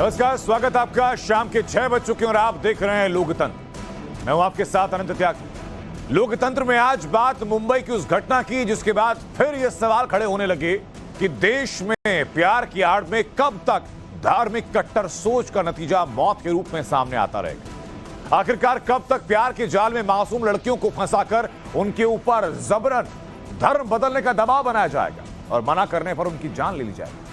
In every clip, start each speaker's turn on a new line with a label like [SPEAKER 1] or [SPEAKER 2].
[SPEAKER 1] नमस्कार, स्वागत आपका। शाम के 6 बज चुके हैं और आप देख रहे हैं लोकतंत्र। मैं हूं आपके साथ अनंत त्यागी। लोकतंत्र में आज बात मुंबई की उस घटना की जिसके बाद फिर ये सवाल खड़े होने लगे कि देश में प्यार की आड़ में कब तक धार्मिक कट्टर सोच का नतीजा मौत के रूप में सामने आता रहेगा। आखिरकार कब तक प्यार के जाल में मासूम लड़कियों को फंसाकर उनके ऊपर जबरन धर्म बदलने का दबाव बनाया जाएगा और मना करने पर उनकी जान ले ली जाएगी।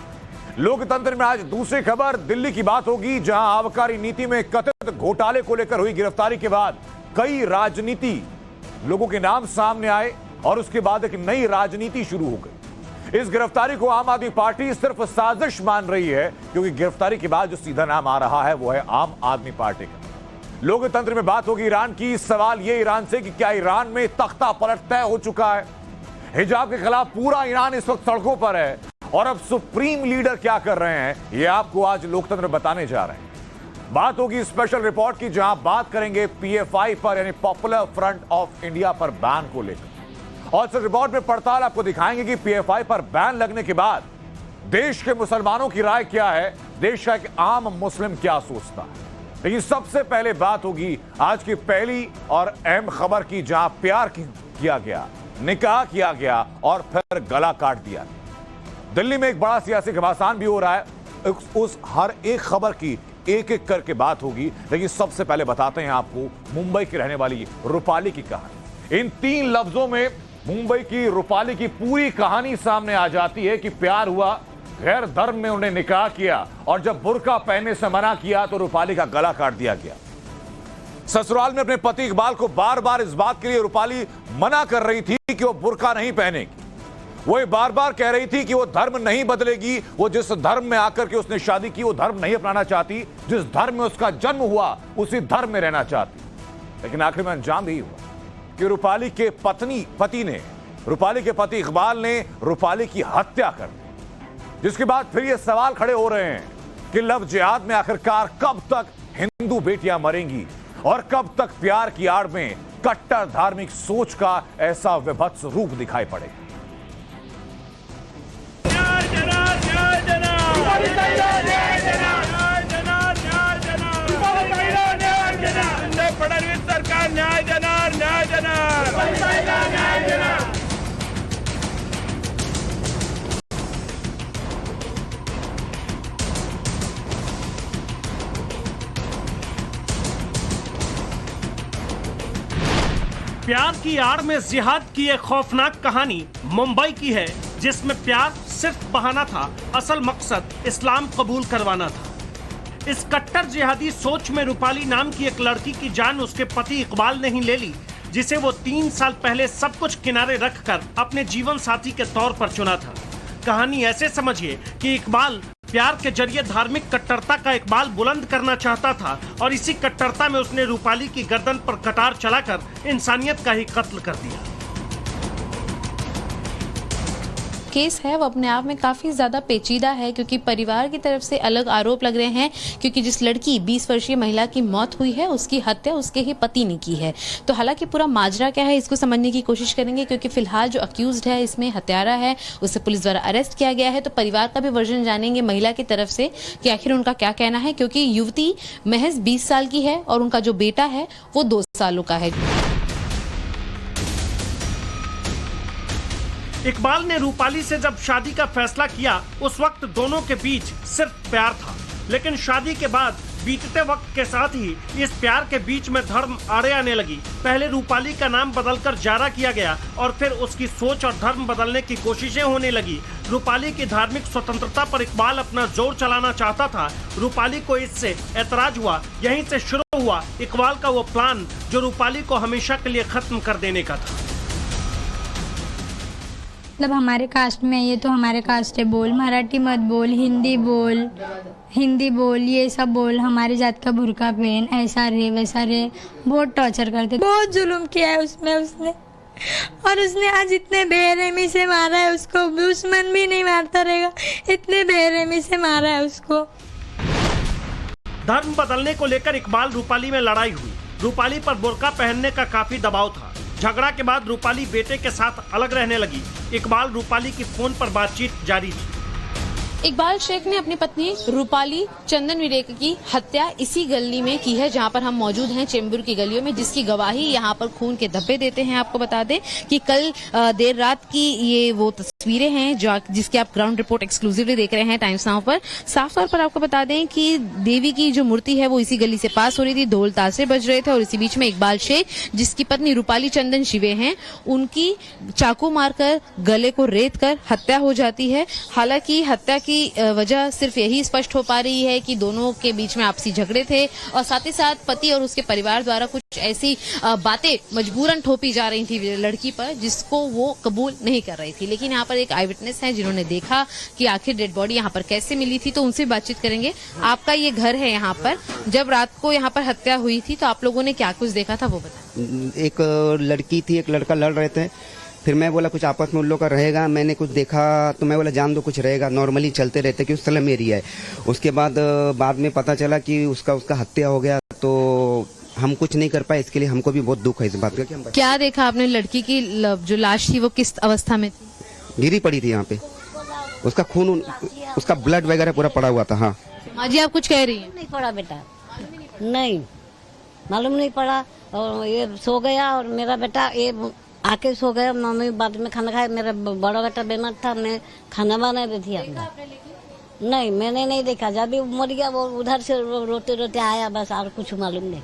[SPEAKER 1] लोकतंत्र में आज दूसरी खबर दिल्ली की बात होगी, जहां आबकारी नीति में कथित घोटाले को लेकर हुई गिरफ्तारी के बाद कई राजनीति लोगों के नाम सामने आए और उसके बाद एक नई राजनीति शुरू हो गई। इस गिरफ्तारी को आम आदमी पार्टी सिर्फ साजिश मान रही है, क्योंकि गिरफ्तारी के बाद जो सीधा नाम आ रहा है वो है आम आदमी पार्टी का। लोकतंत्र में बात होगी ईरान की। सवाल ये ईरान से कि क्या ईरान में तख्ता पलट तय हो चुका है। हिजाब के खिलाफ पूरा ईरान इस वक्त सड़कों पर है और अब सुप्रीम लीडर क्या कर रहे हैं ये आपको आज लोकतंत्र बताने जा रहे हैं। बात होगी स्पेशल रिपोर्ट की, जहां बात करेंगे पीएफआई पर यानी पॉपुलर फ्रंट ऑफ इंडिया पर बैन को लेकर। और इस रिपोर्ट में पड़ताल आपको दिखाएंगे कि पीएफआई पर बैन लगने के बाद देश के मुसलमानों की राय क्या है, देश का एक आम मुस्लिम क्या सोचता है। लेकिन सबसे पहले बात होगी आज की पहली और अहम खबर की, जहां प्यार किया गया, निकाह किया गया और फिर गला काट दिया। दिल्ली में एक बड़ा सियासी घमासान भी हो रहा है। उस हर एक खबर की एक एक करके बात होगी, लेकिन सबसे पहले बताते हैं आपको मुंबई की रहने वाली रूपाली की कहानी। इन 3 लफ्जों में मुंबई की रूपाली की पूरी कहानी सामने आ जाती है कि प्यार हुआ, गैर धर्म में उन्हें निकाह किया और जब बुर्का पहनने से मना किया तो रूपाली का गला काट दिया गया। ससुराल में अपने पति इकबाल को बार बार इस बात के लिए रूपाली मना कर रही थी कि वो बुर्का नहीं पहनेगी। वो बार बार कह रही थी कि वो धर्म नहीं बदलेगी, वो जिस धर्म में आकर के उसने शादी की वो धर्म नहीं अपनाना चाहती, जिस धर्म में उसका जन्म हुआ उसी धर्म में रहना चाहती। लेकिन आखिर में अंजाम यही हुआ कि रूपाली के रूपाली के पति इकबाल ने रूपाली की हत्या कर दी। जिसके बाद फिर ये सवाल खड़े हो रहे हैं कि लव जिहाद में आखिरकार कब तक हिंदू बेटियां मरेंगी और कब तक प्यार की आड़ में कट्टर धार्मिक सोच का ऐसा विभत्स रूप दिखाई पड़ेगा।
[SPEAKER 2] फडणवीस सरकार न्याय देणार, न्याय देणार।
[SPEAKER 3] प्यार की आड़ में जिहाद की एक खौफनाक कहानी मुंबई की है, जिसमें प्यार सिर्फ बहाना था, असल मकसद इस्लाम कबूल करवाना था। इस कट्टर जिहादी सोच में रूपाली नाम की एक लड़की की जान उसके पति इकबाल ने ही ले ली, जिसे वो 3 साल पहले सब कुछ किनारे रखकर अपने जीवन साथी के तौर पर चुना था। कहानी ऐसे समझिए कि इकबाल प्यार के जरिए धार्मिक कट्टरता का इकबाल बुलंद करना चाहता था और इसी कट्टरता में उसने रूपाली की गर्दन पर कटार चलाकर इंसानियत का ही कत्ल कर दिया।
[SPEAKER 4] केस है वो अपने आप में काफ़ी ज़्यादा पेचीदा है, क्योंकि परिवार की तरफ से अलग आरोप लग रहे हैं, क्योंकि जिस लड़की 20 वर्षीय महिला की मौत हुई है उसकी हत्या उसके ही पति ने की है। तो हालांकि पूरा माजरा क्या है इसको समझने की कोशिश करेंगे, क्योंकि फिलहाल जो अक्यूज्ड है इसमें हत्यारा है, उसे पुलिस द्वारा अरेस्ट किया गया है। तो परिवार का भी वर्जन जानेंगे महिला की तरफ से कि आखिर उनका क्या कहना है, क्योंकि युवती महज 20 साल की है और उनका जो बेटा है वो 2 सालों का है।
[SPEAKER 3] इकबाल ने रूपाली से जब शादी का फैसला किया उस वक्त दोनों के बीच सिर्फ प्यार था, लेकिन शादी के बाद बीतते वक्त के साथ ही इस प्यार के बीच में धर्म आड़े आने लगी। पहले रूपाली का नाम बदलकर जारा किया गया और फिर उसकी सोच और धर्म बदलने की कोशिशें होने लगी। रूपाली की धार्मिक स्वतंत्रता पर इकबाल अपना जोर चलाना चाहता था। रूपाली को इससे ऐतराज हुआ। यहीं से शुरू हुआ इकबाल का वो प्लान जो रूपाली को हमेशा के लिए खत्म कर देने का था।
[SPEAKER 5] मतलब हमारे कास्ट में ये तो हमारे कास्ट है, बोल मराठी मत बोल, हिंदी बोल, ये सब बोल, हमारी जात का बुर्का पहन, ऐसा रे वैसा रे, बहुत टॉर्चर करते, बहुत जुल्म किया है उसने और उसने आज इतने बेरहमी से मारा है उसको, दुश्मन भी नहीं मारता रहेगा, इतने बेरहमी से मारा है उसको।
[SPEAKER 3] धर्म बदलने को लेकर इकबाल रूपाली में लड़ाई हुई। रूपाली पर बुर्का पहनने का काफी दबाव था। झगड़ा के बाद रूपाली बेटे के साथ अलग रहने लगी। इकबाल रूपाली की फोन पर बातचीत जारी थी।
[SPEAKER 4] इकबाल शेख ने अपनी पत्नी रूपाली चंदन विरेक की हत्या इसी गली में की है जहां पर हम मौजूद हैं, चेंबूर की गलियों में, जिसकी गवाही यहां पर खून के धब्बे देते हैं। आपको बता दें कि कल देर रात की ये वो तस्वीरें हैं जिसकी आप ग्राउंड रिपोर्ट एक्सक्लूसिवली देख रहे हैं टाइम्स नाउ पर। साफ तौर पर आपको बता दें कि देवी की जो मूर्ति है वो इसी गली से पास हो रही थी, ढोल ताशे बज रहे थे और इसी बीच में इकबाल शेख, जिसकी पत्नी रूपाली चंदन शिवे हैं, उनकी चाकू मारकर गले को रेत कर हत्या हो जाती है। हालांकि हत्या की वजह सिर्फ यही स्पष्ट हो पा रही है कि दोनों के बीच में आपसी झगड़े थे और साथ ही साथ पति और उसके परिवार द्वारा कुछ ऐसी बातें मजबूरन थोपी जा रही थी लड़की पर जिसको वो कबूल नहीं कर रही थी। लेकिन यहाँ पर एक आई विटनेस है जिन्होंने देखा कि आखिर डेड बॉडी यहाँ पर कैसे मिली थी, तो उनसे बातचीत करेंगे। आपका ये घर है यहाँ पर, जब रात को यहाँ पर हत्या हुई थी तो आप लोगों ने क्या कुछ देखा था वो बताएं।
[SPEAKER 6] एक लड़की थी, एक लड़का लड़ रहे थे, फिर मैं बोला कुछ आपस में उन लोग का रहेगा, मैंने कुछ देखा तो मैं बोला जान दो कुछ रहेगा, नॉर्मली चलते रहते कि उस स्लम एरिया है। उसके बाद में पता चला कि उसका हत्या हो गया, तो हम कुछ नहीं कर पाए। इसके लिए हमको भी बहुत दुख है इस बात का कि हम
[SPEAKER 4] क्या देखा आपने? लड़की की जो लाश थी वो किस अवस्था में थी?
[SPEAKER 6] गिरी पड़ी थी यहाँ पे, उसका खून, उसका ब्लड वगैरह पूरा पड़ा हुआ था। हाँ
[SPEAKER 4] माँ जी, आप कुछ कह रही हैं?
[SPEAKER 7] नहीं पड़ा बेटा, नहीं मालूम नहीं पड़ा। और ये सो गया और मेरा बेटा ये आके सो गया। मम्मी बाद में खाना खाया, मेरा बड़ा बेटा बीमार था, मैं खाना बना रही थी अंदर। नहीं मैंने नहीं देखा, जब भी मर गया वो उधर से रोते रोते आया, बस और कुछ मालूम नहीं।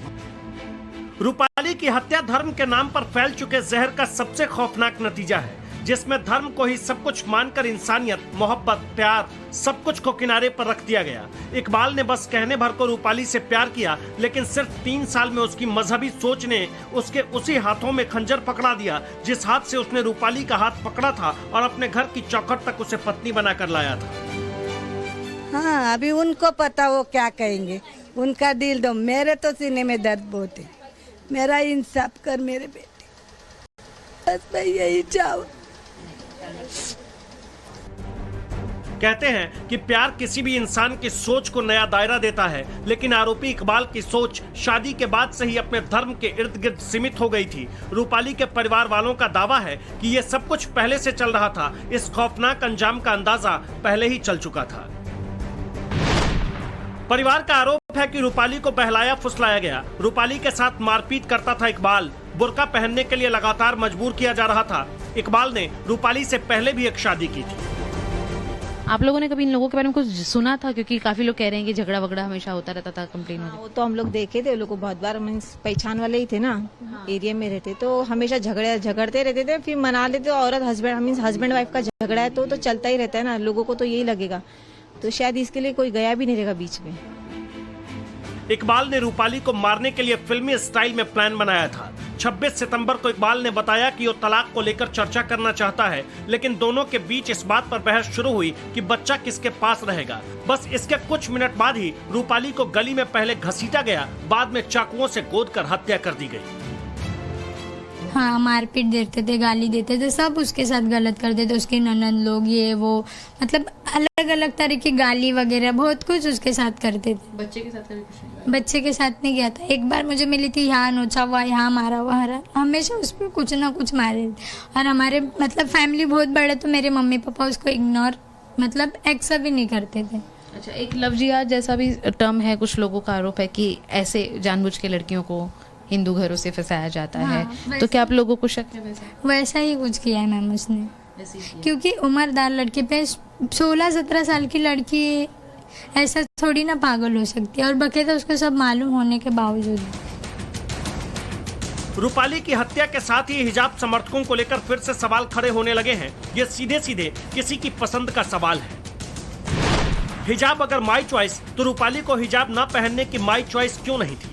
[SPEAKER 3] रूपाली की हत्या धर्म के नाम पर फैल चुके जहर का सबसे खौफनाक नतीजा है, जिसमें धर्म को ही सब कुछ मानकर इंसानियत, मोहब्बत, प्यार सब कुछ को किनारे पर रख दिया गया। इकबाल ने बस कहने भर को रूपाली से प्यार किया, लेकिन सिर्फ 3 साल में उसकी मजहबी सोच ने उसके उसी हाथों में खंजर पकड़ा दिया जिस हाथ से उसने रूपाली का हाथ पकड़ा था और अपने घर की चौखट तक उसे पत्नी बनाकर लाया था।
[SPEAKER 8] हाँ, अभी उनको पता वो क्या कहेंगे, उनका दिल दो। मेरे तो सीने में दर्द बहुत है, मेरा इंसाफ कर मेरे बेटे, बस मैं यही चाहूँ।
[SPEAKER 3] कहते हैं कि प्यार किसी भी इंसान की सोच को नया दायरा देता है, लेकिन आरोपी इकबाल की सोच शादी के बाद से ही अपने धर्म के इर्द गिर्द सीमित हो गई थी। रूपाली के परिवार वालों का दावा है कि यह सब कुछ पहले से चल रहा था, इस खौफनाक अंजाम का अंदाजा पहले ही चल चुका था। परिवार का आरोप है कि रूपाली को बहलाया फुसलाया गया, रूपाली के साथ मारपीट करता था इकबाल, बुर्का पहनने के लिए लगातार मजबूर किया जा रहा था। इकबाल ने रूपाली से पहले भी एक शादी की थी।
[SPEAKER 4] आप लोगों ने कभी इन लोगों के बारे में कुछ सुना था? क्योंकि काफी लोग कह रहे हैं कि झगड़ा वगड़ा हमेशा होता रहता था, कंप्लेन होती।
[SPEAKER 9] वो तो हम लोग देखे थे, लोग को बहुत बार मीन्स पहचान वाले ही थे ना, एरिया में रहते, तो हमेशा झगड़ते रहते थे, फिर मना लेते। औरत हस्बैंड मीन्स हस्बैंड वाइफ का झगड़ा है तो चलता ही रहता है ना, लोगों को तो यही लगेगा, तो शायद इसके लिए कोई गया भी नहीं रहेगा बीच में।
[SPEAKER 3] इकबाल ने रूपाली को मारने के लिए फिल्मी स्टाइल में प्लान बनाया था। 26 सितंबर को इकबाल ने बताया कि वो तलाक को लेकर चर्चा करना चाहता है, लेकिन दोनों के बीच इस बात पर बहस शुरू हुई कि बच्चा किसके पास रहेगा। बस इसके कुछ मिनट बाद ही रूपाली को गली में पहले घसीटा गया, बाद में चाकुओं से गोदकर हत्या कर दी गई।
[SPEAKER 5] हाँ, मारपीट देते थे, गाली देते थे, सब उसके साथ गलत करते थे। उसके ननद लोग ये वो, मतलब अलग अलग तरह की गाली वगैरह बहुत कुछ उसके साथ करते थे।
[SPEAKER 4] बच्चे के साथ
[SPEAKER 5] बच्चे के साथ नहीं किया था। एक बार मुझे मिली थी, यहाँ नोचा हुआ, यहाँ मारा हुआ, हमेशा उस पर कुछ ना कुछ मारे। और हमारे मतलब फैमिली बहुत बड़े, तो मेरे मम्मी पापा उसको इग्नोर मतलब एक्सेप्ट भी नहीं करते थे।
[SPEAKER 4] अच्छा, एक लव जिहाद जैसा भी टर्म है, कुछ लोगों का आरोप है कि ऐसे जानबूझ के लड़कियों को हिंदू घरों से फंसाया जाता है, तो क्या आप लोगों को शक है?
[SPEAKER 5] वैसा ही कुछ किया है मैम उसने, क्योंकि उम्रदार लड़की पे 16-17 साल की लड़की ऐसा थोड़ी ना पागल हो सकती है, और बकायदा उसको सब मालूम होने के बावजूद।
[SPEAKER 3] रूपाली की हत्या के साथ ही हिजाब समर्थकों को लेकर फिर से सवाल खड़े होने लगे हैं। ये सीधे सीधे किसी की पसंद का सवाल है। हिजाब अगर माई चॉइस, तो रूपाली को हिजाब न पहनने की माई चॉइस क्यों नहीं थी?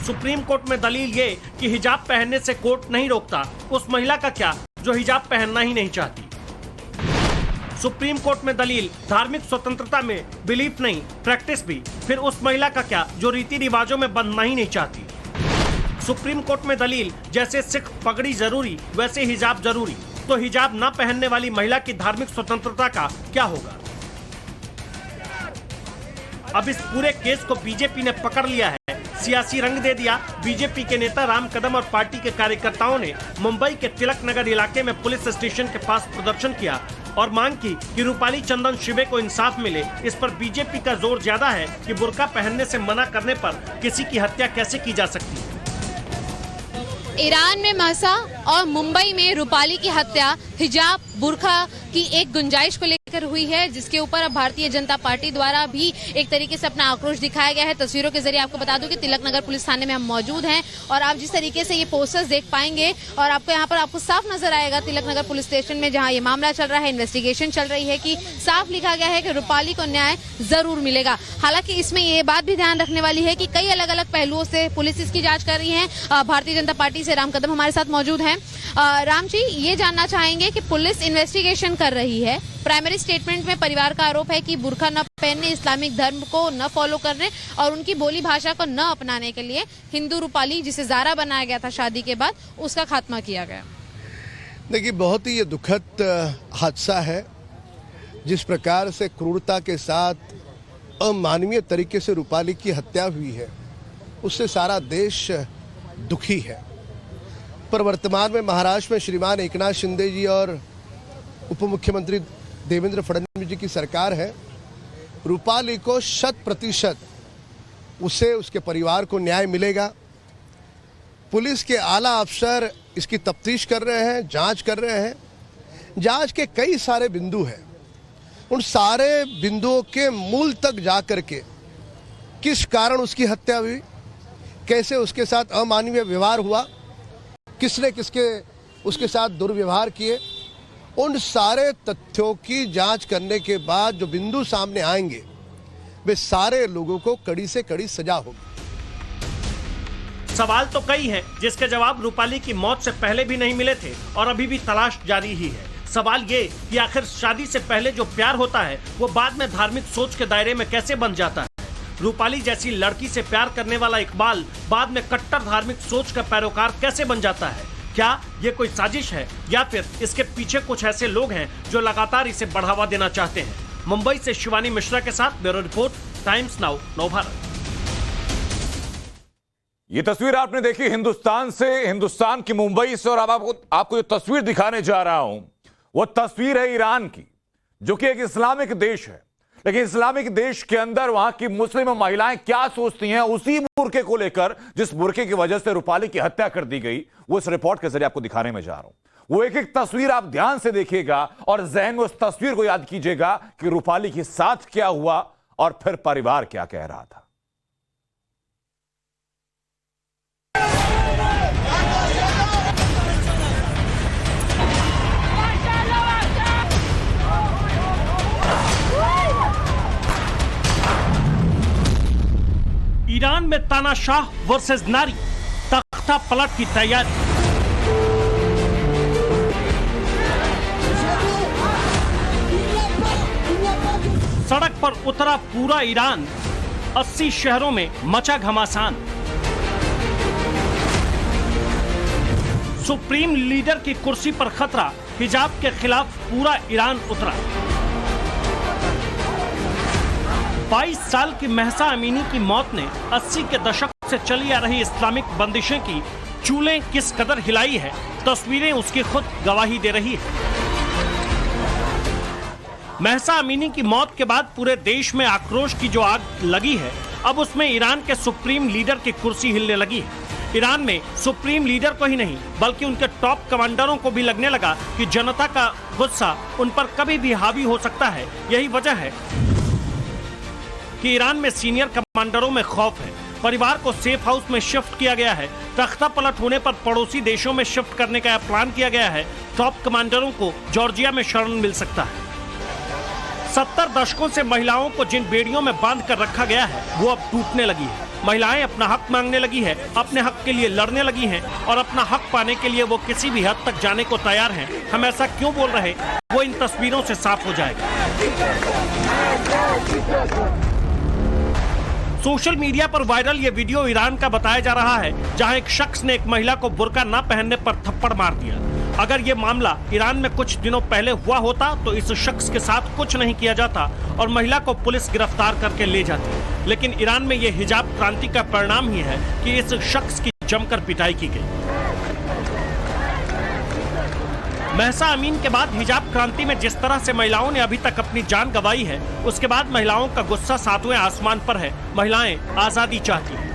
[SPEAKER 3] सुप्रीम कोर्ट में दलील ये कि हिजाब पहनने से कोर्ट नहीं रोकता, उस महिला का क्या जो हिजाब पहनना ही नहीं चाहती। सुप्रीम कोर्ट में दलील धार्मिक स्वतंत्रता में बिलीफ नहीं, प्रैक्टिस भी, फिर उस महिला का क्या जो रीति रिवाजों में बंधना ही नहीं चाहती। सुप्रीम कोर्ट में दलील जैसे सिख पगड़ी जरूरी वैसे हिजाब जरूरी, तो हिजाब न पहनने वाली महिला की धार्मिक स्वतंत्रता का क्या होगा? अब इस पूरे केस को बीजेपी ने पकड़ लिया है, सियासी रंग दे दिया। बीजेपी के नेता राम कदम और पार्टी के कार्यकर्ताओं ने मुंबई के तिलक नगर इलाके में पुलिस स्टेशन के पास प्रदर्शन किया। और मांग की कि रूपाली चंदन शिवे को इंसाफ मिले। इस पर बीजेपी का जोर ज्यादा है कि बुर्का पहनने से मना करने पर किसी की हत्या कैसे की जा सकती है।
[SPEAKER 4] ईरान में महसा और मुंबई में रूपाली की हत्या हिजाब बुर्का की एक गुंजाइश को लेकर हुई है, जिसके ऊपर अब भारतीय जनता पार्टी द्वारा भी एक तरीके से अपना आक्रोश दिखाया गया है। तस्वीरों के जरिए आपको बता दूं कि तिलक नगर पुलिस थाने में हम मौजूद हैं और आप जिस तरीके से ये पोस्टर्स देख पाएंगे और आपको यहाँ पर आपको साफ नजर आएगा तिलक नगर पुलिस स्टेशन में जहाँ ये मामला चल रहा है, इन्वेस्टिगेशन चल रही है, कि साफ लिखा गया है कि रूपाली को न्याय जरूर मिलेगा। हालांकि इसमें ये बात भी ध्यान रखने वाली है कि कई अलग अलग पहलुओं से पुलिस इसकी जांच कर रही है। भारतीय जनता पार्टी से राम कदम हमारे साथ मौजूद हैं। राम जी, ये जानना चाहेंगे कि पुलिस इन्वेस्टिगेशन कर रही है। प्राइमरी स्टेटमेंट में परिवार का आरोप है कि बुर्का न पहनने, इस्लामिक धर्म को न फॉलो करने और उनकी बोली भाषा को न अपनाने के लिए हिंदू रूपाली, जिसे जारा बनाया गया था शादी के बाद, उसका खात्मा किया गया।
[SPEAKER 10] देखिए, बहुत ही ये दुखद हादसा है। जिस प्रकार से क्रूरता के साथ अमानवीय तरीके से रूपाली की हत्या हुई है, उससे सारा देश दुखी है। पर वर्तमान में महाराष्ट्र में श्रीमान एकनाथ शिंदे जी और उप मुख्यमंत्री देवेंद्र फडणवीस जी की सरकार है। रूपाली को 100% उसे, उसके परिवार को न्याय मिलेगा। पुलिस के आला अफसर इसकी तफ्तीश कर रहे हैं, जांच कर रहे हैं। जांच के कई सारे बिंदु हैं। उन सारे बिंदुओं के मूल तक जाकर के किस कारण उसकी हत्या हुई, कैसे उसके साथ अमानवीय व्यवहार हुआ, किसने किसके उसके साथ दुर्व्यवहार किए, उन सारे तथ्यों की जांच करने के बाद जो बिंदु सामने आएंगे, वे सारे लोगों को कड़ी से कड़ी सजा होगी।
[SPEAKER 3] सवाल तो कई हैं, जिसके जवाब रूपाली की मौत से पहले भी नहीं मिले थे और अभी भी तलाश जारी ही है। सवाल ये कि आखिर शादी से पहले जो प्यार होता है वो बाद में धार्मिक सोच के दायरे में कैसे बन जाता है। रूपाली जैसी लड़की से प्यार करने वाला इकबाल बाद में कट्टर धार्मिक सोच का पैरोकार कैसे बन जाता है। क्या ये कोई साजिश है या फिर इसके पीछे कुछ ऐसे लोग हैं जो लगातार इसे बढ़ावा देना चाहते हैं। मुंबई से शिवानी मिश्रा के साथ bureau report, times now, Navbharat.
[SPEAKER 1] ये तस्वीर आपने देखी हिंदुस्तान से, हिंदुस्तान की मुंबई से, और अब आपको जो तस्वीर दिखाने जा रहा हूं वो तस्वीर है ईरान की, जो कि एक इस्लामिक देश है। लेकिन इस्लामिक देश के अंदर वहां की मुस्लिम महिलाएं क्या सोचती हैं उसी बुर्के को लेकर, जिस बुर्के की वजह से रूपाली की हत्या कर दी गई, वो इस रिपोर्ट के जरिए आपको दिखाने में जा रहा हूं। वो एक एक तस्वीर आप ध्यान से देखिएगा और जहन में उस तस्वीर को याद कीजिएगा कि रूपाली के साथ क्या हुआ और फिर परिवार क्या कह रहा था।
[SPEAKER 3] ईरान में तानाशाह वर्सेस नारी, तख्ता पलट की तैयारी। सड़क पर उतरा पूरा ईरान, 80 शहरों में मचा घमासान। सुप्रीम लीडर की कुर्सी पर खतरा, हिजाब के खिलाफ पूरा ईरान उतरा। 22 साल की महसा अमीनी की मौत ने 80 के दशक से चली आ रही इस्लामिक बंदिशें की चूलें किस कदर हिलाई है, तस्वीरें उसकी खुद गवाही दे रही है। महसा अमीनी की मौत के बाद पूरे देश में आक्रोश की जो आग लगी है, अब उसमें ईरान के सुप्रीम लीडर की कुर्सी हिलने लगी है। ईरान में सुप्रीम लीडर को ही नहीं बल्कि उनके टॉप कमांडरों को भी लगने लगा कि जनता का गुस्सा उन पर कभी भी हावी हो सकता है। यही वजह है कि ईरान में सीनियर कमांडरों में खौफ है। परिवार को सेफ हाउस में शिफ्ट किया गया है। तख्ता पलट होने पर पड़ोसी देशों में शिफ्ट करने का प्लान किया गया है। टॉप कमांडरों को जॉर्जिया में शरण मिल सकता है। 70 दशकों से महिलाओं को जिन बेड़ियों में बांध कर रखा गया है वो अब टूटने लगी है। महिलाएं अपना हक मांगने लगी है, अपने हक के लिए लड़ने लगी हैं और अपना हक पाने के लिए वो किसी भी हद तक जाने को तैयार हैं। हम ऐसा क्यों बोल रहे वो इन तस्वीरों से साफ हो जाएगा। सोशल मीडिया पर वायरल ये वीडियो ईरान का बताया जा रहा है, जहां एक शख्स ने एक महिला को बुर्का न पहनने पर थप्पड़ मार दिया। अगर ये मामला ईरान में कुछ दिनों पहले हुआ होता तो इस शख्स के साथ कुछ नहीं किया जाता और महिला को पुलिस गिरफ्तार करके ले जाती। लेकिन ईरान में ये हिजाब क्रांति का परिणाम ही है कि इस शख्स की जमकर पिटाई की गई। महसा अमीन के बाद हिजाब क्रांति में जिस तरह से महिलाओं ने अभी तक अपनी जान गंवाई है, उसके बाद महिलाओं का गुस्सा 7वें आसमान पर है। महिलाएं आजादी चाहती हैं।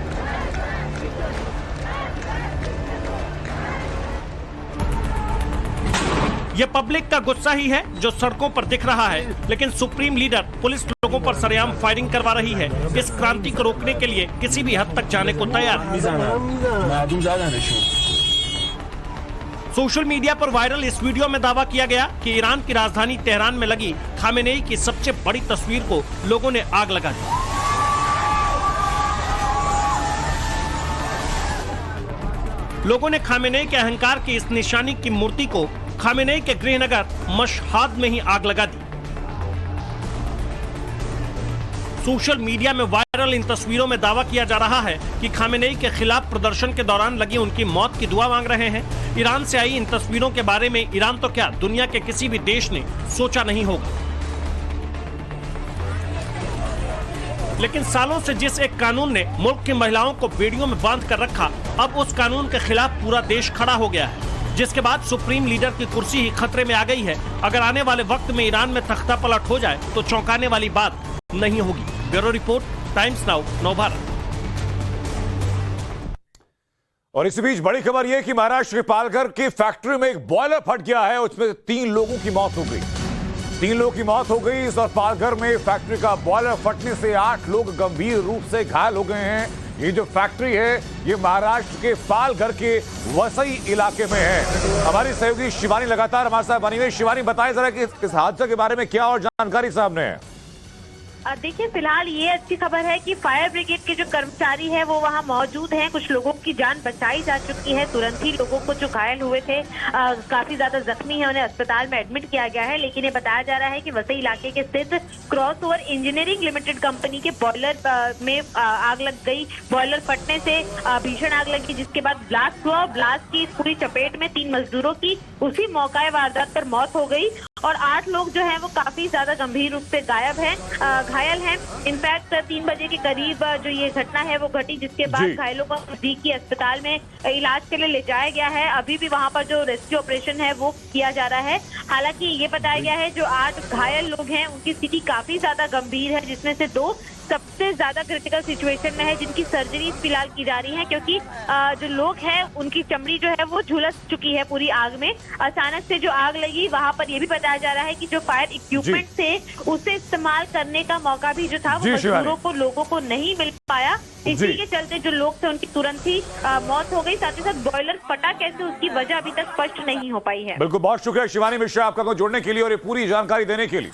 [SPEAKER 3] ये पब्लिक का गुस्सा ही है जो सड़कों पर दिख रहा है, लेकिन सुप्रीम लीडर पुलिस लोगों पर सरेआम फायरिंग करवा रही है। इस क्रांति को रोकने के लिए किसी भी हद तक जाने को तैयार है। सोशल मीडिया पर वायरल इस वीडियो में दावा किया गया कि ईरान की राजधानी तेहरान में लगी खामेनेई की सबसे बड़ी तस्वीर को लोगों ने आग लगा दी। लोगों ने खामेनेई के अहंकार की इस निशानी की मूर्ति को खामेनेई के गृहनगर मशहाद में ही आग लगा दी। सोशल मीडिया में वायरल इन तस्वीरों में दावा किया जा रहा है कि खामेनेई के खिलाफ प्रदर्शन के दौरान लगी उनकी मौत की दुआ मांग रहे हैं। ईरान से आई इन तस्वीरों के बारे में ईरान तो क्या, दुनिया के किसी भी देश ने सोचा नहीं होगा। लेकिन सालों से जिस एक कानून ने मुल्क की महिलाओं को बेड़ियों में बांध कर रखा, अब उस कानून के खिलाफ पूरा देश खड़ा हो गया है, जिसके बाद सुप्रीम लीडर की कुर्सी ही खतरे में आ गई है। अगर आने वाले वक्त में ईरान में तख्ता पलट हो जाए तो चौंकाने वाली बात नहीं होगी। Bureau report, times now, Navbharat.
[SPEAKER 1] और इसी बीच बड़ी खबर यह कि महाराष्ट्र के पालघर की फैक्ट्री में एक बॉयलर फट गया है, उसमें 3 लोगों की मौत हो गई। 3 लोगों की मौत हो गई। और पालघर में फैक्ट्री का बॉयलर फटने से 8 लोग गंभीर रूप से घायल हो गए हैं। ये जो फैक्ट्री है ये महाराष्ट्र के पालघर के वसई इलाके में है। हमारी सहयोगी शिवानी लगातार हमारे साथ बनी हुई। शिवानी, बताएं जरा कि इस हादसे के बारे में क्या और जानकारी सामने है।
[SPEAKER 11] देखिए, फिलहाल ये अच्छी खबर है कि फायर ब्रिगेड के जो कर्मचारी हैं वो वहां मौजूद हैं। कुछ लोगों की जान बचाई जा चुकी है। तुरंत ही लोगों को जो घायल हुए थे, काफी ज्यादा जख्मी है, उन्हें अस्पताल में एडमिट किया गया है। लेकिन ये बताया जा रहा है कि वसई इलाके के स्थित क्रॉसओवर इंजीनियरिंग लिमिटेड कंपनी के बॉयलर में आग लग गई। बॉयलर फटने से भीषण आग लगी, जिसके बाद ब्लास्ट हुआ। ब्लास्ट की पूरी चपेट में 3 मजदूरों की उसी मौका वारदात पर मौत हो गई और 8 लोग जो हैं वो काफी ज्यादा गंभीर रूप से घायल हैं। इनफैक्ट 3 बजे के करीब जो ये घटना है वो घटी, जिसके बाद घायलों को नजदीकी अस्पताल में इलाज के लिए ले जाया गया है। अभी भी वहां पर जो रेस्क्यू ऑपरेशन है वो किया जा रहा है। हालांकि ये बताया गया है जो 8 घायल लोग हैं उनकी स्थिति काफी ज्यादा गंभीर है, जिसमें से 2 सबसे ज्यादा क्रिटिकल सिचुएशन में है, जिनकी सर्जरी फिलहाल की जा रही है, क्योंकि जो लोग हैं उनकी चमड़ी जो है वो झुलस चुकी है पूरी आग में। अचानक से जो आग लगी वहां पर ये भी बताया जा रहा है कि जो फायर इक्विपमेंट थे उसे इस्तेमाल करने का मौका भी जो था वो मजदूरों को, लोगों को नहीं मिल पाया। इसी के चलते जो लोग थे उनकी तुरंत ही मौत हो गई। साथ ही साथ बॉयलर फटा कैसे, उसकी वजह अभी तक स्पष्ट नहीं हो पाई है।
[SPEAKER 1] बिल्कुल, बहुत शुक्रिया शिवानी मिश्रा आपका जुड़ने के लिए और ये पूरी जानकारी देने के लिए।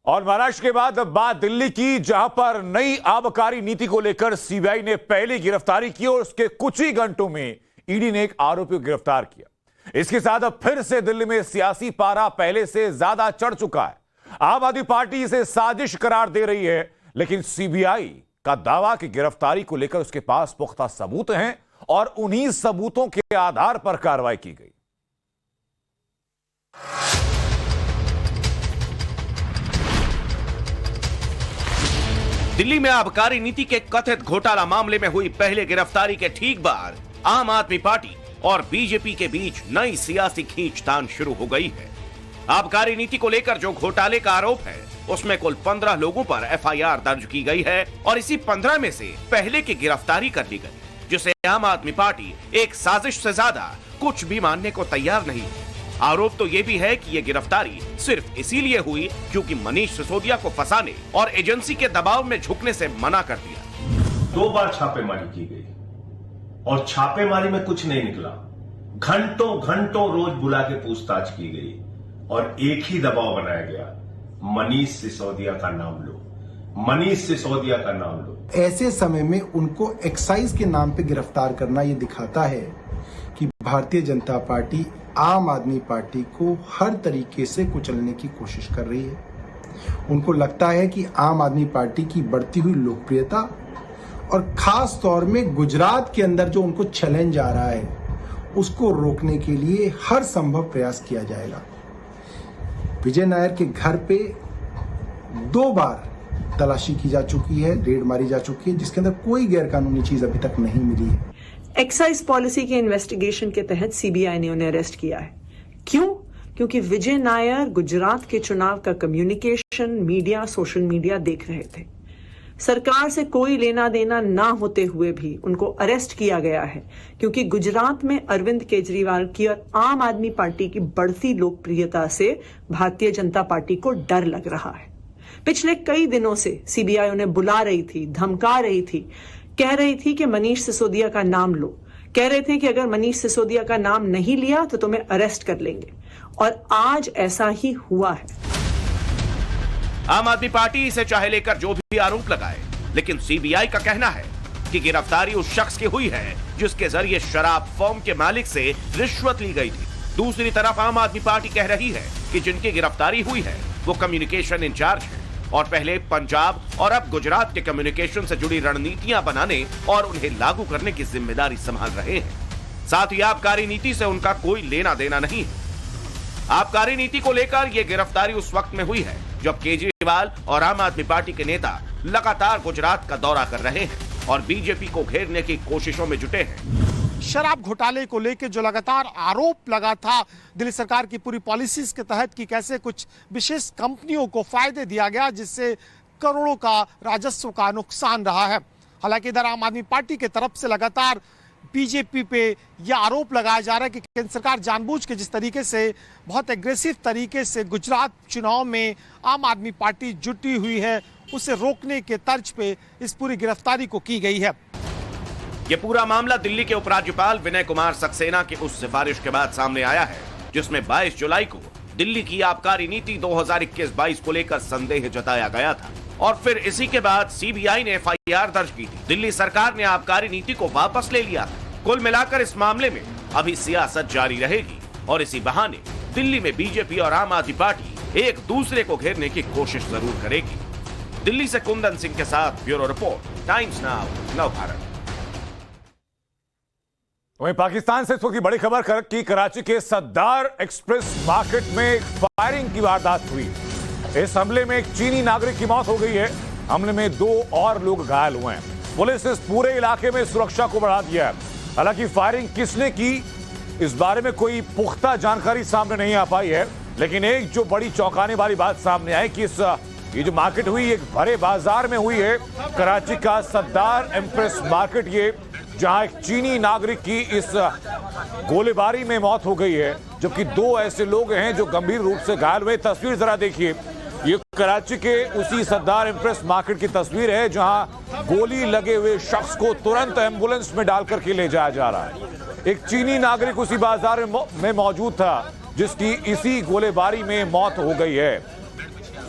[SPEAKER 1] और महाराष्ट्र के बाद अब बात दिल्ली की, जहां पर नई आबकारी नीति को लेकर सीबीआई ने पहली गिरफ्तारी की और उसके कुछ ही घंटों में ईडी ने एक आरोपी को गिरफ्तार किया। इसके साथ अब फिर से दिल्ली में सियासी पारा पहले से ज्यादा चढ़ चुका है। आम आदमी पार्टी इसे साजिश करार दे रही है, लेकिन सीबीआई का दावा कि गिरफ्तारी को लेकर उसके पास पुख्ता सबूत हैं और उन्हीं सबूतों के आधार पर कार्रवाई की गई।
[SPEAKER 12] दिल्ली में आबकारी नीति के कथित घोटाला मामले में हुई पहले गिरफ्तारी के ठीक बाद आम आदमी पार्टी और बीजेपी के बीच नई सियासी खींचतान शुरू हो गई है। आबकारी नीति को लेकर जो घोटाले का आरोप है उसमें कुल 15 लोगों पर एफआईआर दर्ज की गई है और इसी 15 में से पहले की गिरफ्तारी कर ली गई, जिसे आम आदमी पार्टी एक साजिश से ज्यादा कुछ भी मानने को तैयार नहीं है। आरोप तो ये भी है कि ये गिरफ्तारी सिर्फ इसीलिए हुई क्योंकि मनीष सिसोदिया को फंसाने और एजेंसी के दबाव में झुकने से मना कर दिया।
[SPEAKER 13] 2 बार छापेमारी की गई और छापेमारी में कुछ नहीं निकला। घंटों घंटों रोज बुला के पूछताछ की गई और एक ही दबाव बनाया गया, मनीष सिसोदिया का नाम लो, मनीष सिसोदिया का नाम लो।
[SPEAKER 14] ऐसे समय में उनको एक्साइज के नाम पे गिरफ्तार करना ये दिखाता है कि भारतीय जनता पार्टी आम आदमी पार्टी को हर तरीके से कुचलने की कोशिश कर रही है। उनको लगता है कि आम आदमी पार्टी की बढ़ती हुई लोकप्रियता और खास तौर में गुजरात के अंदर जो उनको चैलेंज आ रहा है उसको रोकने के लिए हर संभव प्रयास किया जाएगा। विजय नायर के घर पे 2 बार तलाशी की जा चुकी है, रेड मारी जा चुकी है, जिसके अंदर कोई गैरकानूनी चीज अभी तक नहीं मिली है।
[SPEAKER 15] एक्साइज पॉलिसी के इन्वेस्टिगेशन के तहत सीबीआई ने उन्हें अरेस्ट किया है। क्यों? क्योंकि विजय नायर गुजरात के चुनाव का कम्युनिकेशन मीडिया, सोशल मीडिया देख रहे थे। सरकार से कोई लेना देना ना होते हुए भी उनको अरेस्ट किया गया है, क्योंकि गुजरात में अरविंद केजरीवाल की और आम आदमी पार्टी की बढ़ती लोकप्रियता से भारतीय जनता पार्टी को डर लग रहा है। पिछले कई दिनों से सीबीआई उन्हें बुला रही थी, धमका रही थी, कह रही थी कि मनीष सिसोदिया का नाम लो, कह रहे थे कि अगर मनीष सिसोदिया का नाम नहीं लिया तो तुम्हें अरेस्ट कर लेंगे, और आज ऐसा ही हुआ है।
[SPEAKER 12] आम आदमी पार्टी इसे चाहे लेकर जो भी आरोप लगाए, लेकिन सीबीआई का कहना है कि गिरफ्तारी उस शख्स की हुई है जिसके जरिए शराब फर्म के मालिक से रिश्वत ली गई थी। दूसरी तरफ आम आदमी पार्टी कह रही है कि जिनकी गिरफ्तारी हुई है वो कम्युनिकेशन इंचार्ज है और पहले पंजाब और अब गुजरात के कम्युनिकेशन से जुड़ी रणनीतियां बनाने और उन्हें लागू करने की जिम्मेदारी संभाल रहे हैं। साथ ही आबकारी नीति से उनका कोई लेना देना नहीं है। आबकारी नीति को लेकर यह गिरफ्तारी उस वक्त में हुई है जब केजरीवाल और आम आदमी पार्टी के नेता लगातार गुजरात का दौरा कर रहे हैं और बीजेपी को घेरने की कोशिशों में जुटे हैं।
[SPEAKER 16] शराब घोटाले को लेकर जो लगातार आरोप लगा था दिल्ली सरकार की पूरी पॉलिसीज के तहत कि कैसे कुछ विशेष कंपनियों को फायदे दिया गया जिससे करोड़ों का राजस्व का नुकसान रहा है। हालांकि इधर आम आदमी पार्टी की तरफ से लगातार बीजेपी पे यह आरोप लगाया जा रहा है कि केंद्र सरकार जानबूझ के जिस तरीके से बहुत एग्रेसिव तरीके से गुजरात चुनाव में आम आदमी पार्टी जुटी हुई है उसे रोकने के तर्ज पे इस पूरी गिरफ्तारी को की गई है।
[SPEAKER 12] ये पूरा मामला दिल्ली के उपराज्यपाल विनय कुमार सक्सेना की उस सिफारिश के बाद सामने आया है जिसमें 22 जुलाई को दिल्ली की आबकारी नीति 2021-22 को लेकर संदेह जताया गया था और फिर इसी के बाद सीबीआई ने एफआईआर दर्ज की थी। दिल्ली सरकार ने आबकारी नीति को वापस ले लिया था। कुल मिलाकर इस मामले में अभी सियासत जारी रहेगी और इसी बहाने दिल्ली में बीजेपी और आम आदमी पार्टी एक दूसरे को घेरने की कोशिश जरूर करेगी। दिल्ली से कुंदन सिंह के साथ bureau report, times now, Navbharat.
[SPEAKER 1] वहीं पाकिस्तान से इसकी बड़ी खबर की कराची के सद्दार एक्सप्रेस मार्केट में एक फायरिंग की वारदात हुई। इस हमले में एक चीनी नागरिक की मौत हो गई है। हमले में 2 और लोग घायल हुए हैं। पुलिस ने इस पूरे इलाके में सुरक्षा को बढ़ा दिया है। हालांकि फायरिंग किसने की इस बारे में कोई पुख्ता जानकारी सामने नहीं आ पाई है, लेकिन एक जो बड़ी चौंकाने वाली बात सामने आई कि ये जो मार्केट हुई एक भरे बाजार में हुई है। कराची का सद्दार एक्सप्रेस मार्केट, ये जहां एक चीनी नागरिक की इस गोलीबारी में मौत हो गई है, जबकि 2 ऐसे लोग हैं जो गंभीर रूप से घायल हुए। तस्वीर जरा देखिए, ये कराची के उसी सद्दार एक्सप्रेस मार्केट की तस्वीर है जहां गोली लगे हुए शख्स को तुरंत एम्बुलेंस में डाल करके ले जाया जा रहा है। एक चीनी नागरिक उसी बाजार में मौजूद था जिसकी इसी गोलीबारी में मौत हो गई है।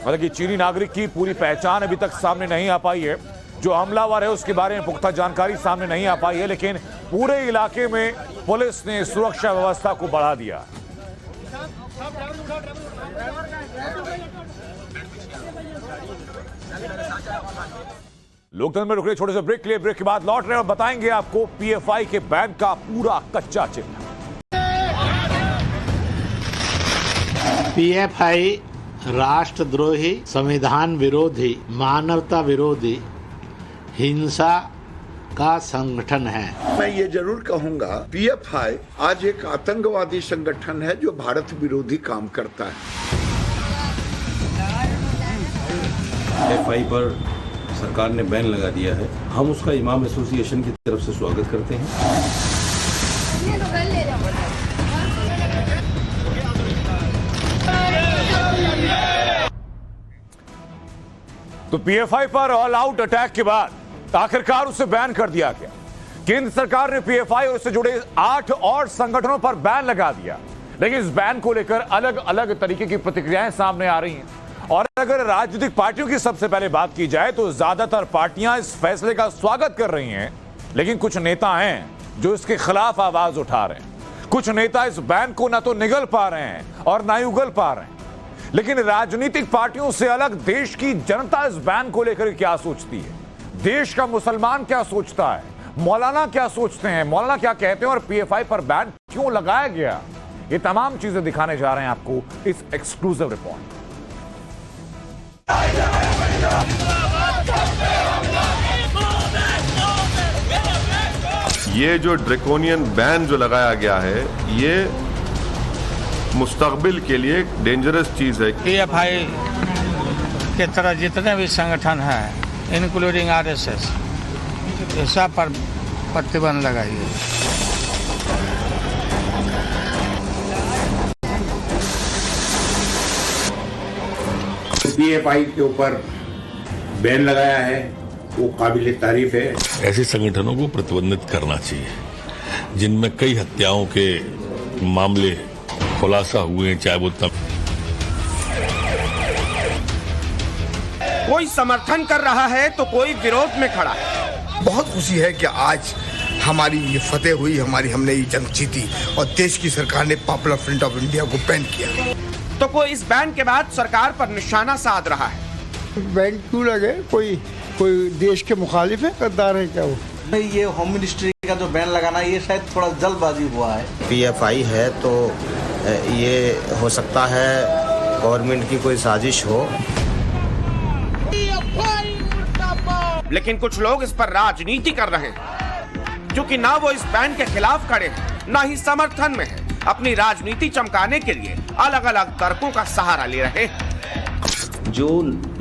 [SPEAKER 1] हालांकि चीनी नागरिक की पूरी पहचान अभी तक सामने नहीं आ पाई है। जो हमलावर है उसके बारे में पुख्ता जानकारी सामने नहीं आ पाई है, लेकिन पूरे इलाके में पुलिस ने सुरक्षा व्यवस्था को बढ़ा दिया। लोकतंत्र में रुक रहे छोटे से ब्रेक के लिए, ब्रेक के बाद लौट रहे और बताएंगे आपको पीएफआई के बैन का पूरा कच्चा चित्र।
[SPEAKER 17] पीएफआई राष्ट्रद्रोही, संविधान विरोधी, मानवता विरोधी, हिंसा का संगठन है।
[SPEAKER 18] मैं ये जरूर कहूंगा, पीएफआई आज एक आतंकवादी संगठन है जो भारत विरोधी काम करता है।
[SPEAKER 19] पीएफआई पर सरकार ने बैन लगा दिया है। हम उसका इमाम एसोसिएशन की तरफ से स्वागत करते हैं।
[SPEAKER 1] तो पीएफआई पर ऑल आउट अटैक के बाद आखिरकार उसे बैन कर दिया गया। केंद्र सरकार ने पीएफआई और उससे जुड़े 8 और संगठनों पर बैन लगा दिया, लेकिन इस बैन को लेकर अलग अलग तरीके की प्रतिक्रियाएं सामने आ रही हैं। और अगर राजनीतिक पार्टियों की सबसे पहले बात की जाए तो ज्यादातर पार्टियां इस फैसले का स्वागत कर रही हैं, लेकिन कुछ नेता हैं जो इसके खिलाफ आवाज उठा रहे हैं। कुछ नेता इस बैन को ना तो निगल पा रहे हैं और ना ही उगल पा रहे हैं। लेकिन राजनीतिक पार्टियों से अलग देश की जनता इस बैन को लेकर क्या सोचती है, देश का मुसलमान क्या सोचता है, मौलाना क्या सोचते हैं, मौलाना क्या कहते हैं और पीएफआई पर बैन क्यों लगाया गया, ये तमाम चीजें दिखाने जा रहे हैं आपको इस एक्सक्लूसिव रिपोर्ट।
[SPEAKER 20] ये जो ड्रैकोनियन बैन जो लगाया गया है, ये मुस्तकबिल के लिए एक डेंजरस चीज है।
[SPEAKER 21] PFI के तरह जितने भी संगठन हैं, इंक्लूडिंग RSS, ये सब पर प्रतिबंध लगाइए।
[SPEAKER 22] PFI के ऊपर बैन लगाया है, वो काबिल तारीफ है।
[SPEAKER 19] ऐसे संगठनों को प्रतिबंधित करना चाहिए जिनमें कई हत्याओं के मामले खुलासा हुए हैं, चाहे वो
[SPEAKER 12] कोई समर्थन कर रहा है तो कोई विरोध में खड़ा है।
[SPEAKER 23] बहुत खुशी है कि आज हमारी ये फतेह हुई, हमने ये जंग जीती और देश की सरकार ने पॉपुलर फ्रंट ऑफ इंडिया को बैन किया।
[SPEAKER 12] तो कोई इस बैन के बाद सरकार पर निशाना साध रहा है।
[SPEAKER 24] बैन क्यों लगे? कोई देश के मुखालिफ है, गद्दार है क्या वो?
[SPEAKER 25] नहीं, ये होम मिनिस्ट्री का जो बैन लगाना ये शायद थोड़ा जल्दबाजी हुआ है।
[SPEAKER 26] PFI है तो ये हो सकता है गवर्नमेंट की कोई साजिश हो।
[SPEAKER 12] लेकिन कुछ लोग इस पर राजनीति कर रहे हैं, क्योंकि ना वो इस बैन के खिलाफ खड़े हैं, ना ही समर्थन में है। अपनी राजनीति चमकाने के लिए अलग अलग तर्कों का सहारा ले रहे हैं।
[SPEAKER 26] जो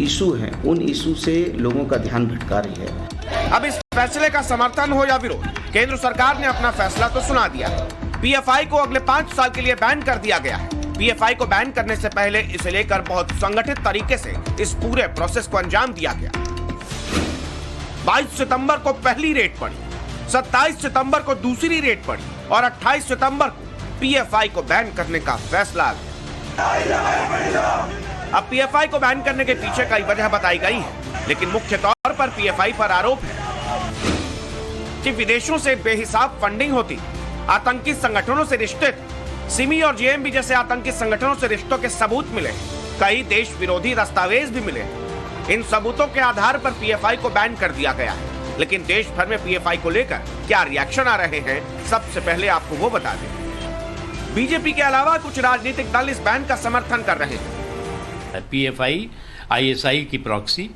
[SPEAKER 26] इशू है उन इशू से लोगों का ध्यान भटका रही है।
[SPEAKER 12] अब इस फैसले का समर्थन हो या विरोध, केंद्र सरकार ने अपना फैसला तो सुना दिया। PFI को अगले 5 साल के लिए बैन कर दिया गया है। PFI को बैन करने से पहले इसे लेकर बहुत संगठित तरीके से इस पूरे प्रोसेस को अंजाम दिया गया। 22 सितंबर को पहली रेड पड़ी, 27 सितंबर को दूसरी रेड पड़ी और 28 सितंबर को PFI को बैन करने का फैसला आ गया। अब PFI को बैन करने के पीछे कई वजह बताई गई है, लेकिन मुख्य तौर पर PFI पर आरोप है कि विदेशों से बेहिसाब फंडिंग होती, आतंकी संगठनों से रिश्ते, सिमी और JMB जैसे आतंकी संगठनों से रिश्तों के सबूत मिले, कई देश विरोधी दस्तावेज भी मिले। इन सबूतों के आधार पर PFI को बैन कर दिया गया है। लेकिन देश भर में PFI को लेकर क्या रिएक्शन आ रहे हैं, सबसे पहले आपको वो बता दें। बीजेपी के अलावा कुछ राजनीतिक दल इस बैन का समर्थन कर रहे हैं।
[SPEAKER 27] PFI ISI की प्रॉक्सी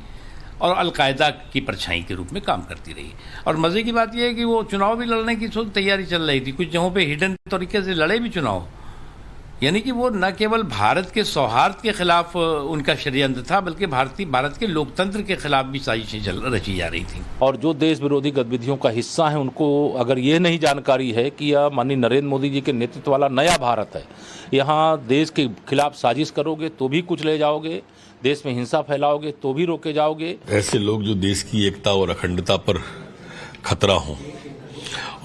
[SPEAKER 27] और अलकायदा की परछाई के रूप में काम करती रही। और मजे की बात यह है कि वो चुनाव भी लड़ने की तैयारी चल रही थी, कुछ जगहों पे हिडन तरीके से लड़े भी चुनाव। यानी कि वो न केवल भारत के सौहार्द के खिलाफ उनका षड्यंत्र था, बल्कि भारत के लोकतंत्र के खिलाफ भी साजिशें रची जा रही थी।
[SPEAKER 28] और जो देश विरोधी गतिविधियों का हिस्सा है, उनको अगर ये नहीं जानकारी है कि यह माननीय नरेंद्र मोदी जी के नेतृत्व वाला नया भारत है, यहाँ देश के खिलाफ साजिश करोगे तो भी कुछ ले जाओगे, देश में हिंसा फैलाओगे तो भी रोके जाओगे।
[SPEAKER 19] ऐसे लोग जो देश की एकता और अखंडता पर खतरा हों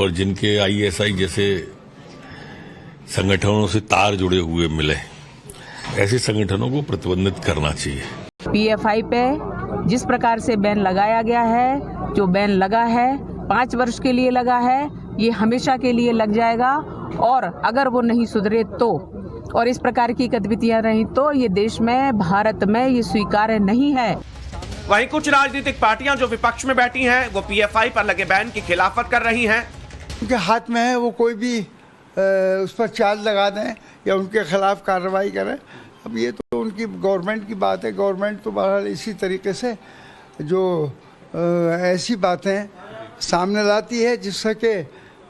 [SPEAKER 19] और जिनके ISI जैसे संगठनों से तार जुड़े हुए मिले, ऐसे संगठनों को प्रतिबंधित करना चाहिए।
[SPEAKER 29] PFI पे जिस प्रकार से बैन लगाया गया है, जो बैन लगा है 5 वर्ष के लिए लगा है, ये हमेशा के लिए लग जाएगा। और अगर वो नहीं सुधरे तो, और इस प्रकार की गतिविधियां रही तो ये देश में, भारत में ये स्वीकार्य नहीं है।
[SPEAKER 12] वहीं कुछ राजनीतिक पार्टियां जो विपक्ष में बैठी हैं, वो PFI पर लगे बैन की खिलाफत कर रही हैं।
[SPEAKER 24] उनके हाथ में है, वो कोई भी उस पर चार्ज लगा दें या उनके खिलाफ कार्रवाई करें। अब ये तो उनकी गवर्नमेंट की बात है। गवर्नमेंट तो बहरहाल इसी तरीके से जो ऐसी बातें सामने लाती है जिससे कि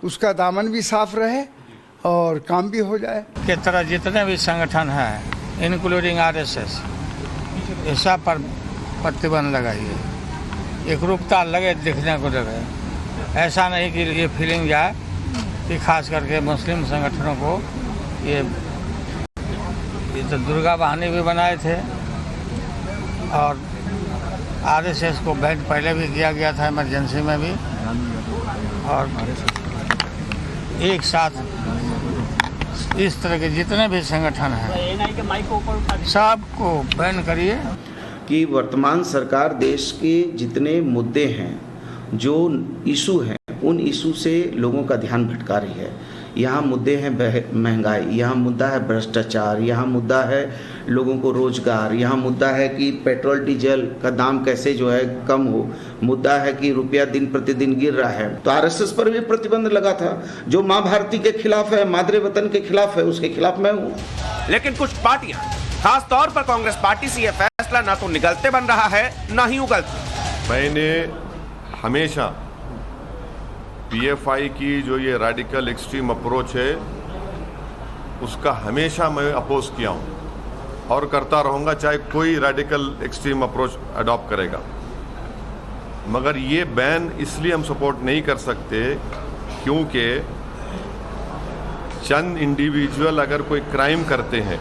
[SPEAKER 24] उसका दामन भी साफ रहे और काम भी हो जाए।
[SPEAKER 21] के तरह जितने भी संगठन हैं, इंक्लूडिंग RSS, ये सब पर प्रतिबंध लगाइए। एकरूपता लगे, दिखने को लगे। ऐसा नहीं कि ये फीलिंग जाए कि खास करके मुस्लिम संगठनों को ये तो दुर्गा बहाने भी बनाए थे और RSS को बैन पहले भी किया गया था, इमरजेंसी में भी। और एक साथ इस तरह के जितने भी संगठन हैं सबको बैन करिए।
[SPEAKER 26] कि वर्तमान सरकार देश के जितने मुद्दे हैं, जो इशू हैं, उन इशू से लोगों का ध्यान भटका रही है। यहाँ मुद्दे हैं महंगाई, यहाँ मुद्दा है भ्रष्टाचार, यहाँ मुद्दा है लोगों को रोजगार, यहाँ मुद्दा है कि पेट्रोल डीजल का दाम कैसे जो है कम हो, मुद्दा है कि रुपया दिन प्रतिदिन गिर रहा है। तो RSS पर भी प्रतिबंध लगा था, जो माँ भारती के खिलाफ है, मादरे वतन के खिलाफ है, उसके खिलाफ मैं हूँ।
[SPEAKER 12] लेकिन कुछ पार्टियां, खास तौर पर कांग्रेस पार्टी से यह फैसला न तो निगलते बन रहा है, न ही उगलते।
[SPEAKER 20] मैंने हमेशा पीएफआई की जो ये रेडिकल एक्सट्रीम अप्रोच है उसका हमेशा मैं अपोज किया हूँ और करता रहूँगा, चाहे कोई रेडिकल एक्सट्रीम अप्रोच अडॉप्ट करेगा। मगर ये बैन इसलिए हम सपोर्ट नहीं कर सकते क्योंकि चंद इंडिविजुअल अगर कोई क्राइम करते हैं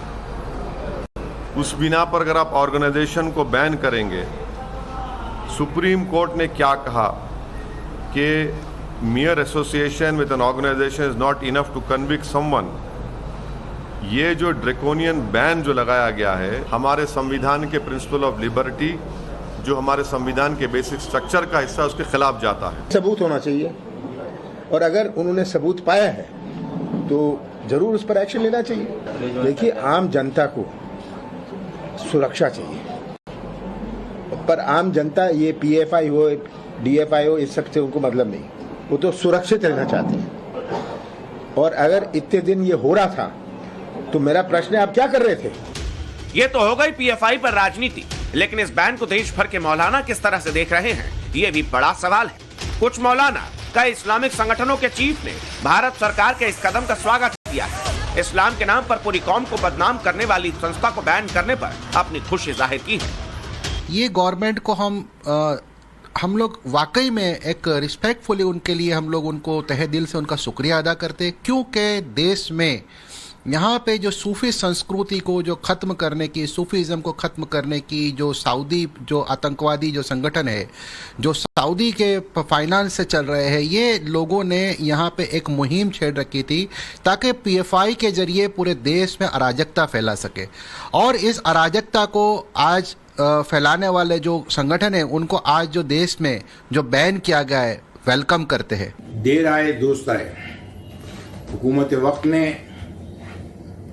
[SPEAKER 20] उस बिना पर अगर आप ऑर्गेनाइजेशन को बैन करेंगे, सुप्रीम कोर्ट ने क्या कहा कि mere association with an organization is not enough to convict someone। ये जो ड्रैकोनियन बैन जो लगाया गया है हमारे संविधान के प्रिंसिपल ऑफ लिबर्टी, जो हमारे संविधान के बेसिक स्ट्रक्चर का हिस्सा, उसके खिलाफ जाता है।
[SPEAKER 23] सबूत होना चाहिए और अगर उन्होंने सबूत पाया है तो जरूर उस पर एक्शन लेना चाहिए। देखिए, आम जनता को सुरक्षा चाहिए, पर आम जनता ये पीएफआई हो, डीएफआई हो, इस सब से उनको मतलब नहीं, वो तो सुरक्षित रहना चाहते हैं। और अगर इतने दिन ये हो रहा था तो मेरा प्रश्न है, आप क्या कर रहे थे?
[SPEAKER 12] ये तो हो गई पीएफआई पर राजनीति, लेकिन इस बैन को देश भर के मौलाना किस तरह से देख रहे हैं, ये भी बड़ा सवाल है। कुछ मौलाना कई इस्लामिक संगठनों के चीफ ने भारत सरकार के इस कदम का स्वागत किया है। इस्लाम के नाम पर पूरी कौम को बदनाम करने वाली संस्था को बैन करने पर अपनी खुशी जाहिर की है।
[SPEAKER 2] ये गवर्नमेंट को हम लोग वाकई में एक रिस्पेक्टफुली उनके लिए हम लोग उनको तहे दिल से उनका शुक्रिया अदा करते हैं, क्योंकि देश में यहाँ पे जो सूफी संस्कृति को जो ख़त्म करने की, सूफीज़म को ख़त्म करने की, जो सऊदी जो आतंकवादी जो संगठन है जो सऊदी के फाइनेंस से चल रहे हैं, ये लोगों ने यहाँ पे एक मुहिम छेड़ रखी थी ताकि पीएफआई के जरिए पूरे देश में अराजकता फैला सके। और इस अराजकता को आज फैलाने वाले जो संगठन है उनको आज जो देश में जो बैन किया गया है वेलकम करते हैं।
[SPEAKER 22] देर आए दुरुस्त आए। हुकूमत वक्त ने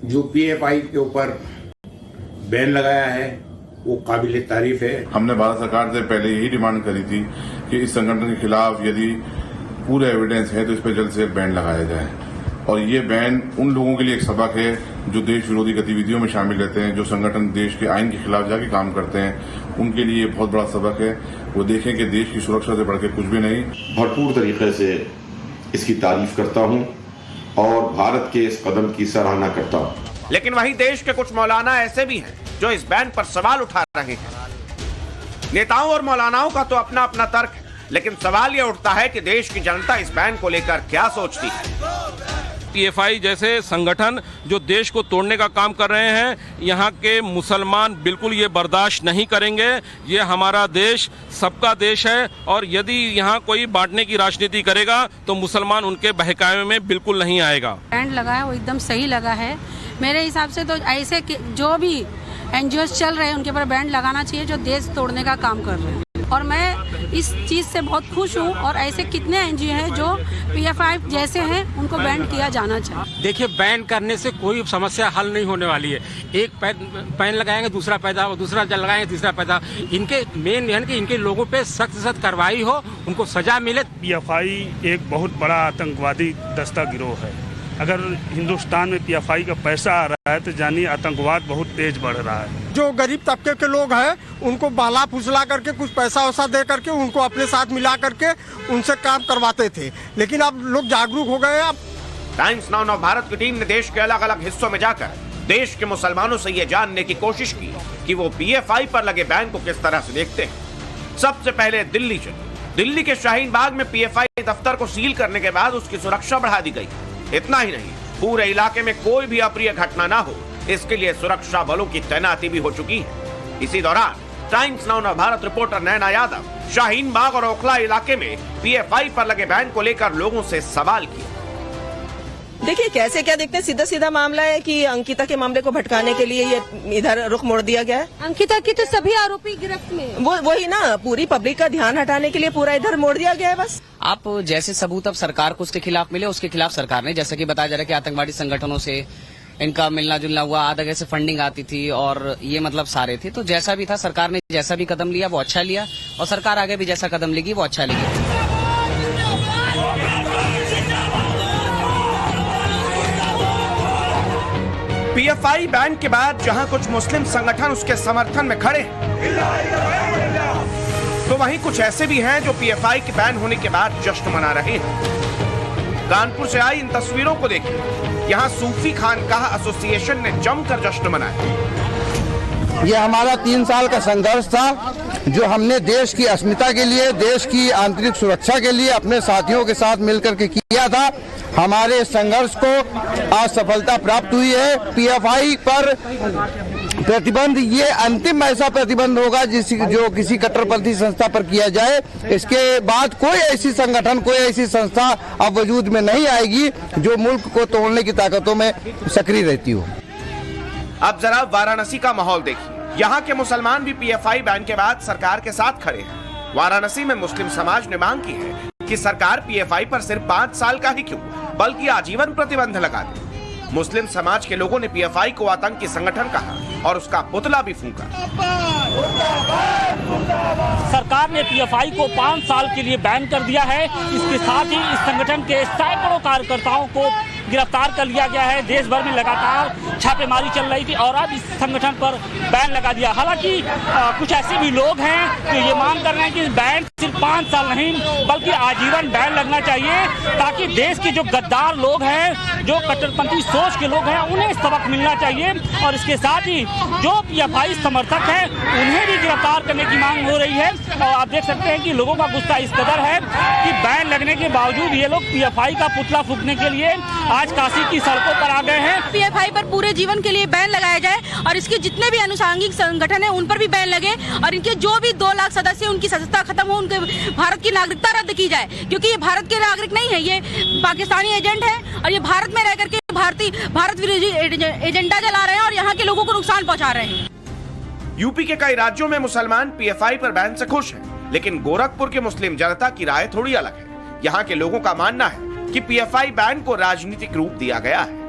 [SPEAKER 22] जो पीएफआई के ऊपर बैन लगाया है वो काबिल तारीफ है।
[SPEAKER 3] हमने भारत सरकार से पहले यही डिमांड करी थी कि इस संगठन के खिलाफ यदि पूरे एविडेंस है तो इस पर जल्द से बैन लगाया जाए। और ये बैन उन लोगों के लिए एक सबक है जो देश विरोधी गतिविधियों में शामिल रहते हैं, जो संगठन देश के आइन के खिलाफ जाके काम करते हैं, उनके लिए ये बहुत बड़ा सबक है। वो देखें कि देश की सुरक्षा से बढ़ के कुछ भी नहीं।
[SPEAKER 22] भरपूर तरीके से इसकी तारीफ करता हूं और भारत के इस कदम की सराहना करता हूं।
[SPEAKER 12] लेकिन वहीं देश के कुछ मौलाना ऐसे भी हैं जो इस बैन पर सवाल उठा रहे हैं। नेताओं और मौलानाओं का तो अपना अपना तर्क है, लेकिन सवाल यह उठता है कि देश की जनता इस बैन को लेकर क्या सोचती है।
[SPEAKER 28] पीएफआई जैसे संगठन जो देश को तोड़ने का काम कर रहे हैं, यहाँ के मुसलमान बिल्कुल ये बर्दाश्त नहीं करेंगे। ये हमारा देश सबका देश है और यदि यहाँ कोई बांटने की राजनीति करेगा तो मुसलमान उनके बहकावे में बिल्कुल नहीं आएगा।
[SPEAKER 4] बैंड लगा है वो एकदम सही लगा है मेरे हिसाब से। तो ऐसे जो भी एनजीओ चल रहे हैं उनके ऊपर बैंड लगाना चाहिए जो देश तोड़ने का काम कर रहे हैं। और मैं इस चीज़ से बहुत खुश हूँ और ऐसे कितने एनजीओ हैं जो पीएफआई जैसे हैं उनको बैन किया जाना चाहिए।
[SPEAKER 5] देखिए, बैन करने से कोई समस्या हल नहीं होने वाली है। एक पैन लगाएंगे दूसरा पैदा, दूसरा लगाएंगे तीसरा पैदा। इनके मेन है कि इनके लोगों पे सख्त सख्त कार्रवाई हो, उनको सजा मिले।
[SPEAKER 6] पीएफआई एक बहुत बड़ा आतंकवादी दस्ता गिरोह है। अगर हिंदुस्तान में पीएफआई का पैसा आ रहा है तो जानिए आतंकवाद बहुत तेज बढ़ रहा है।
[SPEAKER 16] जो गरीब तबके के लोग हैं उनको बहला फुसला करके कुछ पैसा वैसा दे करके उनको अपने साथ मिला करके उनसे काम करवाते थे, लेकिन अब लोग जागरूक हो गए। अब
[SPEAKER 12] टाइम्स नाउ ऑफ भारत की टीम ने देश के अलग अलग हिस्सों में जाकर देश के मुसलमानों से ये जानने की कोशिश की कि वो पीएफआई पर लगे बैन को किस तरह से देखते हैं। सबसे पहले दिल्ली चले। दिल्ली के शाहीन बाग में पीएफआई दफ्तर को सील करने के बाद उसकी सुरक्षा बढ़ा दी गई। इतना ही नहीं, पूरे इलाके में कोई भी अप्रिय घटना ना हो, इसके लिए सुरक्षा बलों की तैनाती भी हो चुकी है। इसी दौरान टाइम्स नाउ भारत रिपोर्टर नैना यादव शाहीन बाग और ओखला इलाके में पीएफआई पर लगे बैन को लेकर लोगों से सवाल किए।
[SPEAKER 7] देखिए कैसे क्या देखते हैं, सीधा सीधा मामला है कि अंकिता के मामले को भटकाने के लिए ये इधर रुख मोड़ दिया गया है।
[SPEAKER 8] अंकिता की तो सभी आरोपी गिरफ्त में,
[SPEAKER 7] वही ना, पूरी पब्लिक का ध्यान हटाने के लिए पूरा इधर मोड़ दिया गया है बस।
[SPEAKER 9] आप जैसे सबूत अब सरकार को उसके खिलाफ मिले, उसके खिलाफ सरकार ने, जैसा कि बताया जा रहा है कि आतंकवादी संगठनों से इनका मिलना जुलना हुआ, आधा जगह से फंडिंग आती थी और ये मतलब सारे थे। तो जैसा भी था, सरकार ने जैसा भी कदम लिया वो अच्छा लिया और सरकार आगे भी जैसा कदम लेगी वो अच्छा लेगी।
[SPEAKER 12] पीएफआई बैन के बाद जहां कुछ मुस्लिम संगठन उसके समर्थन में खड़े हैं, तो वहीं कुछ ऐसे भी हैं जो पीएफआई के बैन होने के बाद जश्न मना रहे हैं। कानपुर से आई इन तस्वीरों को देखिए। यहाँ सूफी खानकाह एसोसिएशन ने जमकर जश्न मनाया।
[SPEAKER 1] ये हमारा 3 साल का संघर्ष था, जो हमने देश की अस्मिता के लिए, देश की आंतरिक सुरक्षा के लिए अपने साथियों के साथ मिलकर के किया था। हमारे संघर्ष को आज सफलता प्राप्त हुई है। पीएफआई पर प्रतिबंध ये अंतिम ऐसा प्रतिबंध होगा जो किसी कट्टरपंथी संस्था पर किया जाए। इसके बाद कोई ऐसी संगठन, कोई ऐसी संस्था अब वजूद में नहीं आएगी जो मुल्क को तोड़ने की ताकतों में सक्रिय रहती हो।
[SPEAKER 12] अब जरा वाराणसी का माहौल देखिए। यहाँ के मुसलमान भी पीएफआई बैन के बाद सरकार के साथ खड़े हैं। वाराणसी में मुस्लिम समाज ने मांग की है कि सरकार पीएफआई पर सिर्फ 5 साल का ही क्यों बल्कि आजीवन प्रतिबंध लगा दे। मुस्लिम समाज के लोगों ने पीएफआई को आतंकी संगठन कहा और उसका पुतला भी फूंका।
[SPEAKER 10] सरकार ने पीएफआई को 5 साल के लिए बैन कर दिया है। इसके साथ ही इस संगठन के सैकड़ों कार्यकर्ताओं को गिरफ्तार कर लिया गया है। देश भर में लगातार छापेमारी चल रही थी और अब इस संगठन पर बैन लगा दिया। हालांकि कुछ ऐसे भी लोग हैं जो ये मांग कर रहे हैं कि बैन सिर्फ 5 साल नहीं बल्कि आजीवन बैन लगना चाहिए, ताकि देश के जो गद्दार लोग हैं, जो कट्टरपंथी सोच के लोग हैं, उन्हें सबक मिलना चाहिए। और इसके साथ ही जो पीएफआई समर्थक हैं उन्हें भी गिरफ्तार करने की मांग हो रही है। और आप देख सकते हैं कि लोगों का गुस्सा इस कदर है कि बैन लगने के बावजूद ये लोग पीएफआई का पुतला फूंकने के लिए आज काशी की सड़कों पर आ गए हैं।
[SPEAKER 8] पीएफआई पर पूरे जीवन के लिए बैन लगाया जाए और इसके जितने भी अनुषंगिक संगठन हैं उन पर भी बैन लगे और इनके जो भी 2 लाख सदस्य उनकी सदस्यता खत्म हो, उनके भारत की नागरिकता रद्द की जाए, क्योंकि ये भारत के नागरिक नहीं है, ये पाकिस्तानी एजेंट है और ये भारत में रह करके भारत विरोधी एजेंडा चला रहे हैं और यहाँ के लोगों को नुकसान पहुँचा रहे हैं।
[SPEAKER 12] यूपी के कई राज्यों में मुसलमान पीएफआई पर बैन से खुश हैं, लेकिन गोरखपुर के मुस्लिम जनता की राय थोड़ी अलग है। यहाँ के लोगों का मानना है कि पीएफआई बैन को राजनीतिक रूप दिया गया है।